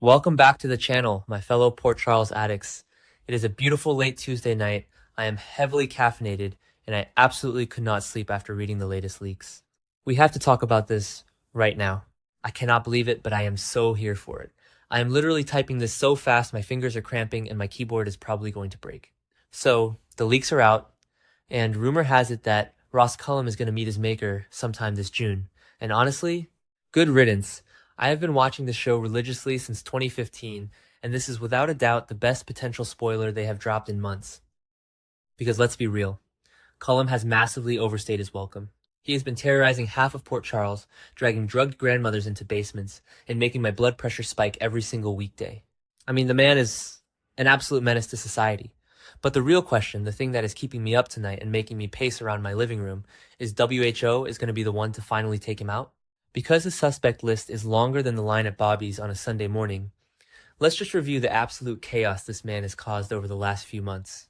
Welcome back to the channel, my fellow Port Charles addicts. It is a beautiful late Tuesday night. I am heavily caffeinated, and I absolutely could not sleep after reading the latest leaks. We have to talk about this right now. I cannot believe it, but I am so here for it. I am literally typing this so fast my fingers are cramping and my keyboard is probably going to break. So, the leaks are out, and rumor has it that Ross Cullum is going to meet his maker sometime this June. And honestly, good riddance. I have been watching the show religiously since 2015, and this is without a doubt the best potential spoiler they have dropped in months. Because let's be real, Cullum has massively overstayed his welcome. He has been terrorizing half of Port Charles, dragging drugged grandmothers into basements, and making my blood pressure spike every single weekday. I mean, the man is an absolute menace to society. But the real question, the thing that is keeping me up tonight and making me pace around my living room, is WHO is going to be the one to finally take him out? Because the suspect list is longer than the line at Bobby's on a Sunday morning, let's just review the absolute chaos this man has caused over the last few months.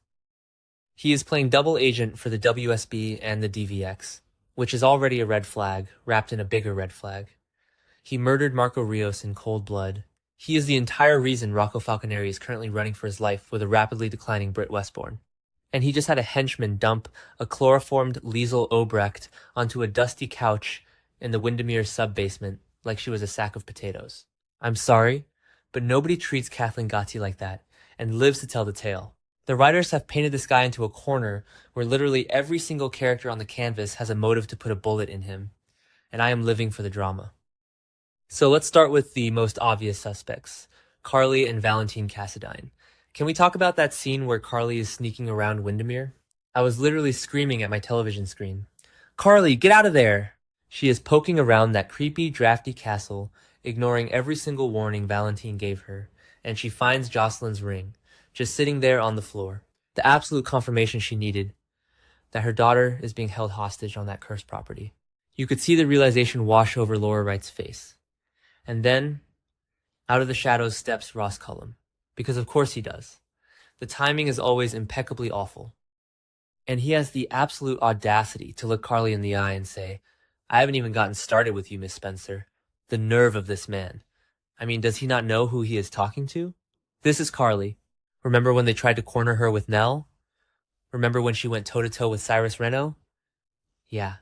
He is playing double agent for the WSB and the DVX, which is already a red flag, wrapped in a bigger red flag. He murdered Marco Rios in cold blood. He is the entire reason Rocco Falconeri is currently running for his life with a rapidly declining Britt Westbourne. And he just had a henchman dump a chloroformed Liesel Obrecht onto a dusty couch in the Windermere sub-basement like she was a sack of potatoes. I'm sorry, but nobody treats Kathleen Gatti like that and lives to tell the tale. The writers have painted this guy into a corner where literally every single character on the canvas has a motive to put a bullet in him, and I am living for the drama. So let's start with the most obvious suspects, Carly and Valentine Cassadine. Can we talk about that scene where Carly is sneaking around Windermere? I was literally screaming at my television screen. Carly, get out of there! She is poking around that creepy, drafty castle, ignoring every single warning Valentine gave her, and she finds Jocelyn's ring, just sitting there on the floor. The absolute confirmation she needed, that her daughter is being held hostage on that cursed property. You could see the realization wash over Laura Wright's face. And then, out of the shadows steps Ross Cullum. Because of course he does. The timing is always impeccably awful. And he has the absolute audacity to look Carly in the eye and say, I haven't even gotten started with you, Miss Spencer. The nerve of this man. I mean, does he not know who he is talking to? This is Carly. Remember when they tried to corner her with Nell? Remember when she went toe-to-toe with Cyrus Reno? Yeah.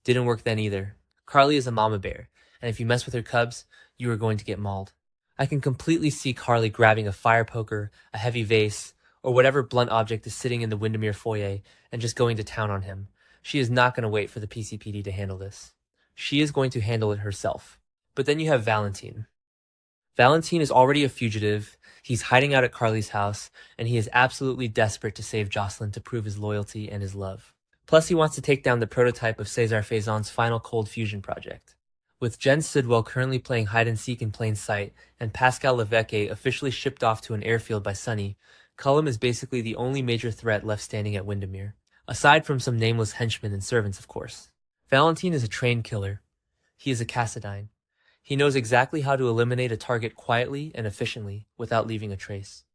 Didn't work then either. Carly is a mama bear, and if you mess with her cubs, you are going to get mauled. I can completely see Carly grabbing a fire poker, a heavy vase, or whatever blunt object is sitting in the Windermere foyer and just going to town on him. She is not going to wait for the PCPD to handle this. She is going to handle it herself. But then you have Valentine. Valentine is already a fugitive, he's hiding out at Carly's house, and he is absolutely desperate to save Jocelyn to prove his loyalty and his love. Plus he wants to take down the prototype of Cesar Faison's final cold fusion project. With Jen Sidwell currently playing hide-and-seek in plain sight, and Pascal Levesque officially shipped off to an airfield by Sunny, Cullum is basically the only major threat left standing at Windermere. Aside from some nameless henchmen and servants, of course. Valentine is a trained killer. He is a Cassadine. He knows exactly how to eliminate a target quietly and efficiently without leaving a trace.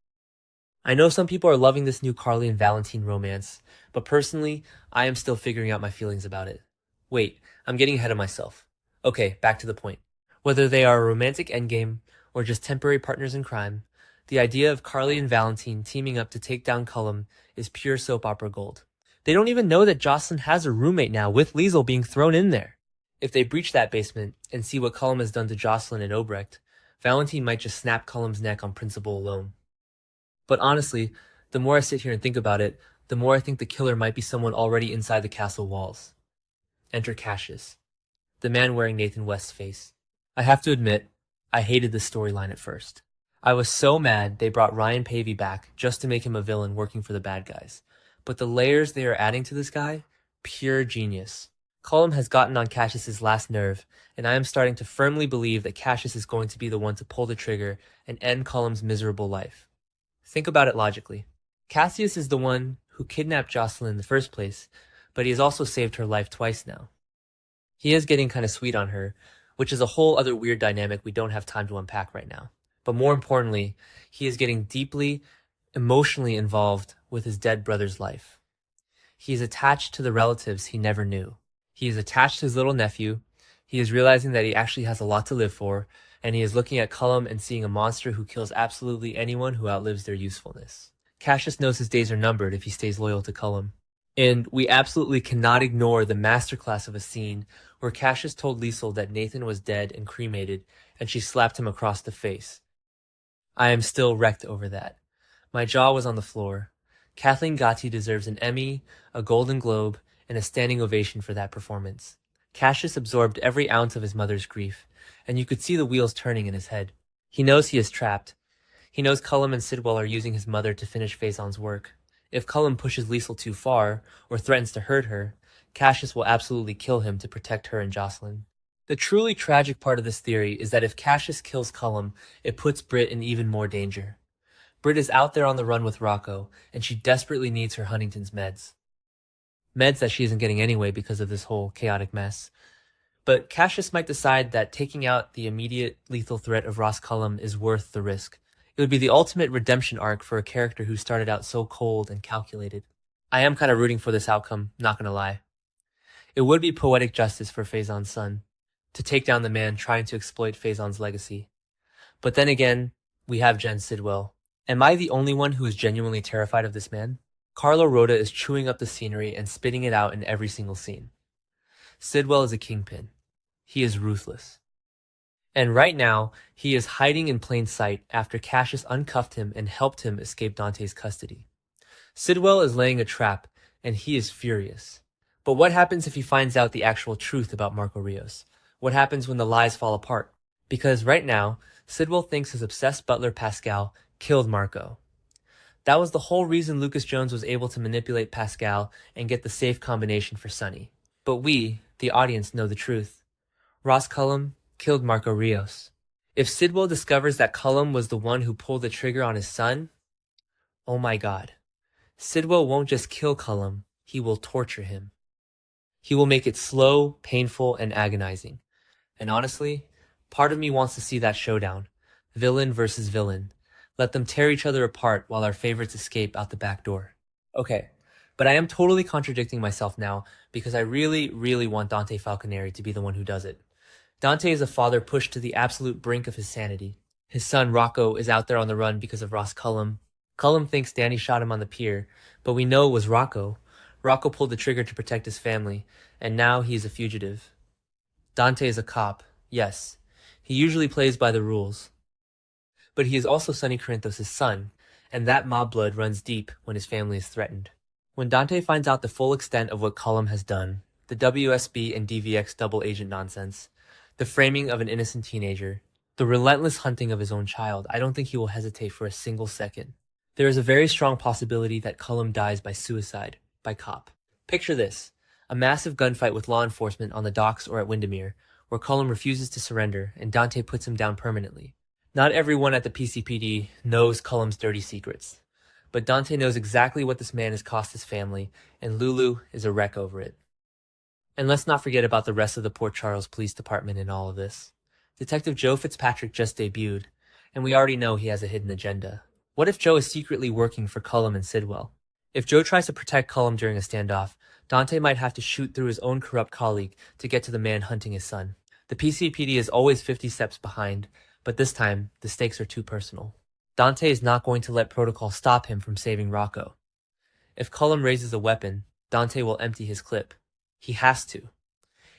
I know some people are loving this new Carly and Valentine romance, but personally, I am still figuring out my feelings about it. Wait, I'm getting ahead of myself. Okay, back to the point. Whether they are a romantic endgame or just temporary partners in crime, the idea of Carly and Valentine teaming up to take down Cullum is pure soap opera gold. They don't even know that Jocelyn has a roommate now, with Liesel being thrown in there. If they breach that basement and see what Cullum has done to Jocelyn and Obrecht, Valentine might just snap Cullum's neck on principle alone. But honestly, the more I sit here and think about it, the more I think the killer might be someone already inside the castle walls. Enter Cassius, the man wearing Nathan West's face. I have to admit, I hated this storyline at first. I was so mad they brought Ryan Pavey back just to make him a villain working for the bad guys. But the layers they are adding to this guy, pure genius. Cullum has gotten on Cassius's last nerve, and I am starting to firmly believe that Cassius is going to be the one to pull the trigger and end Cullum's miserable life. Think about it logically. Cassius is the one who kidnapped Jocelyn in the first place, but he has also saved her life twice now. He is getting kind of sweet on her, which is a whole other weird dynamic we don't have time to unpack right now. But more importantly, he is getting deeply, emotionally involved with his dead brother's life. He is attached to the relatives he never knew. He is attached to his little nephew. He is realizing that he actually has a lot to live for, and he is looking at Cullum and seeing a monster who kills absolutely anyone who outlives their usefulness. Cassius knows his days are numbered if he stays loyal to Cullum. And we absolutely cannot ignore the masterclass of a scene where Cassius told Liesel that Nathan was dead and cremated, and she slapped him across the face. I am still wrecked over that. My jaw was on the floor. Kathleen Gatti deserves an Emmy, a Golden Globe, and a standing ovation for that performance. Cassius absorbed every ounce of his mother's grief, and you could see the wheels turning in his head. He knows he is trapped. He knows Cullum and Sidwell are using his mother to finish Faison's work. If Cullum pushes Liesel too far, or threatens to hurt her, Cassius will absolutely kill him to protect her and Jocelyn. The truly tragic part of this theory is that if Cassius kills Cullum, it puts Britt in even more danger. Britt is out there on the run with Rocco, and she desperately needs her Huntington's meds. Meds that she isn't getting anyway because of this whole chaotic mess. But Cassius might decide that taking out the immediate lethal threat of Ross Cullum is worth the risk. It would be the ultimate redemption arc for a character who started out so cold and calculated. I am kind of rooting for this outcome, not gonna lie. It would be poetic justice for Faison's son, to take down the man trying to exploit Faison's legacy. But then again, we have Jen Sidwell. Am I the only one who is genuinely terrified of this man? Carlo Rota is chewing up the scenery and spitting it out in every single scene. Sidwell is a kingpin. He is ruthless. And right now, he is hiding in plain sight after Cassius uncuffed him and helped him escape Dante's custody. Sidwell is laying a trap, and he is furious. But what happens if he finds out the actual truth about Marco Rios? What happens when the lies fall apart? Because right now, Sidwell thinks his obsessed butler Pascal killed Marco. That was the whole reason Lucas Jones was able to manipulate Pascal and get the safe combination for Sonny. But we, the audience, know the truth. Ross Cullum killed Marco Rios. If Sidwell discovers that Cullum was the one who pulled the trigger on his son, oh my god. Sidwell won't just kill Cullum, he will torture him. He will make it slow, painful, and agonizing. And honestly, part of me wants to see that showdown. Villain versus villain. Let them tear each other apart while our favorites escape out the back door. Okay, but I am totally contradicting myself now because I really, really want Dante Falconeri to be the one who does it. Dante is a father pushed to the absolute brink of his sanity. His son Rocco is out there on the run because of Ross Cullum. Cullum thinks Danny shot him on the pier, but we know it was Rocco. Rocco pulled the trigger to protect his family, and now he is a fugitive. Dante is a cop, yes. He usually plays by the rules. But he is also Sonny Corinthos' son, and that mob blood runs deep when his family is threatened. When Dante finds out the full extent of what Cullum has done, the WSB and DVX double agent nonsense, the framing of an innocent teenager, the relentless hunting of his own child, I don't think he will hesitate for a single second. There is a very strong possibility that Cullum dies by suicide, by cop. Picture this, a massive gunfight with law enforcement on the docks or at Windermere, where Cullum refuses to surrender and Dante puts him down permanently. Not everyone at the PCPD knows Cullum's dirty secrets, but Dante knows exactly what this man has cost his family, and Lulu is a wreck over it. And let's not forget about the rest of the Port Charles Police Department in all of this. Detective Joe Fitzpatrick just debuted, and we already know he has a hidden agenda. What if Joe is secretly working for Cullum and Sidwell? If Joe tries to protect Cullum during a standoff, Dante might have to shoot through his own corrupt colleague to get to the man hunting his son. The PCPD is always 50 steps behind, but this time, the stakes are too personal. Dante is not going to let protocol stop him from saving Rocco. If Cullum raises a weapon, Dante will empty his clip. He has to.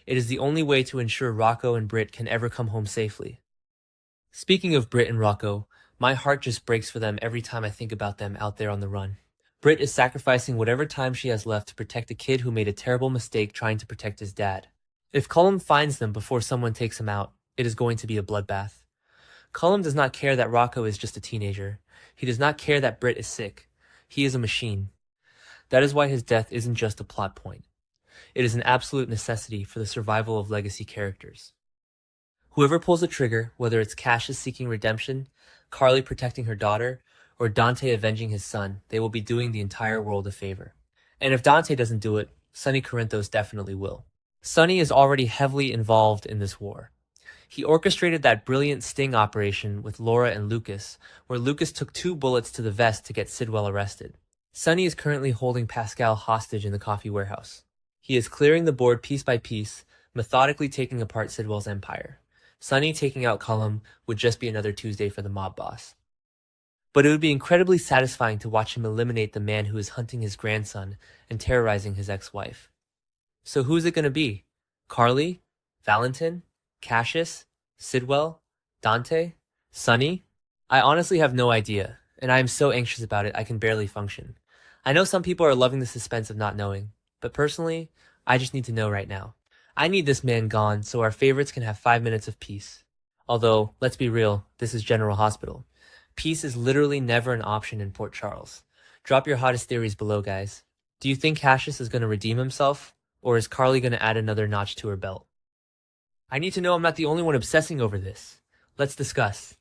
It is the only way to ensure Rocco and Britt can ever come home safely. Speaking of Britt and Rocco, my heart just breaks for them every time I think about them out there on the run. Britt is sacrificing whatever time she has left to protect a kid who made a terrible mistake trying to protect his dad. If Cullum finds them before someone takes him out, it is going to be a bloodbath. Cullum does not care that Rocco is just a teenager. He does not care that Britt is sick. He is a machine. That is why his death isn't just a plot point. It is an absolute necessity for the survival of legacy characters. Whoever pulls the trigger, whether it's Cassius seeking redemption, Carly protecting her daughter, or Dante avenging his son, they will be doing the entire world a favor. And if Dante doesn't do it, Sonny Corinthos definitely will. Sonny is already heavily involved in this war. He orchestrated that brilliant sting operation with Laura and Lucas, where Lucas took 2 bullets to the vest to get Sidwell arrested. Sonny is currently holding Pascal hostage in the coffee warehouse. He is clearing the board piece by piece, methodically taking apart Sidwell's empire. Sonny taking out Cullum would just be another Tuesday for the mob boss. But it would be incredibly satisfying to watch him eliminate the man who is hunting his grandson and terrorizing his ex-wife. So who is it going to be? Carly? Valentin? Cassius? Sidwell? Dante? Sonny? I honestly have no idea, and I am so anxious about it I can barely function. I know some people are loving the suspense of not knowing, but personally, I just need to know right now. I need this man gone so our favorites can have 5 minutes of peace. Although, let's be real, this is General Hospital. Peace is literally never an option in Port Charles. Drop your hottest theories below, guys. Do you think Cassius is going to redeem himself? Or is Carly going to add another notch to her belt? I need to know I'm not the only one obsessing over this. Let's discuss.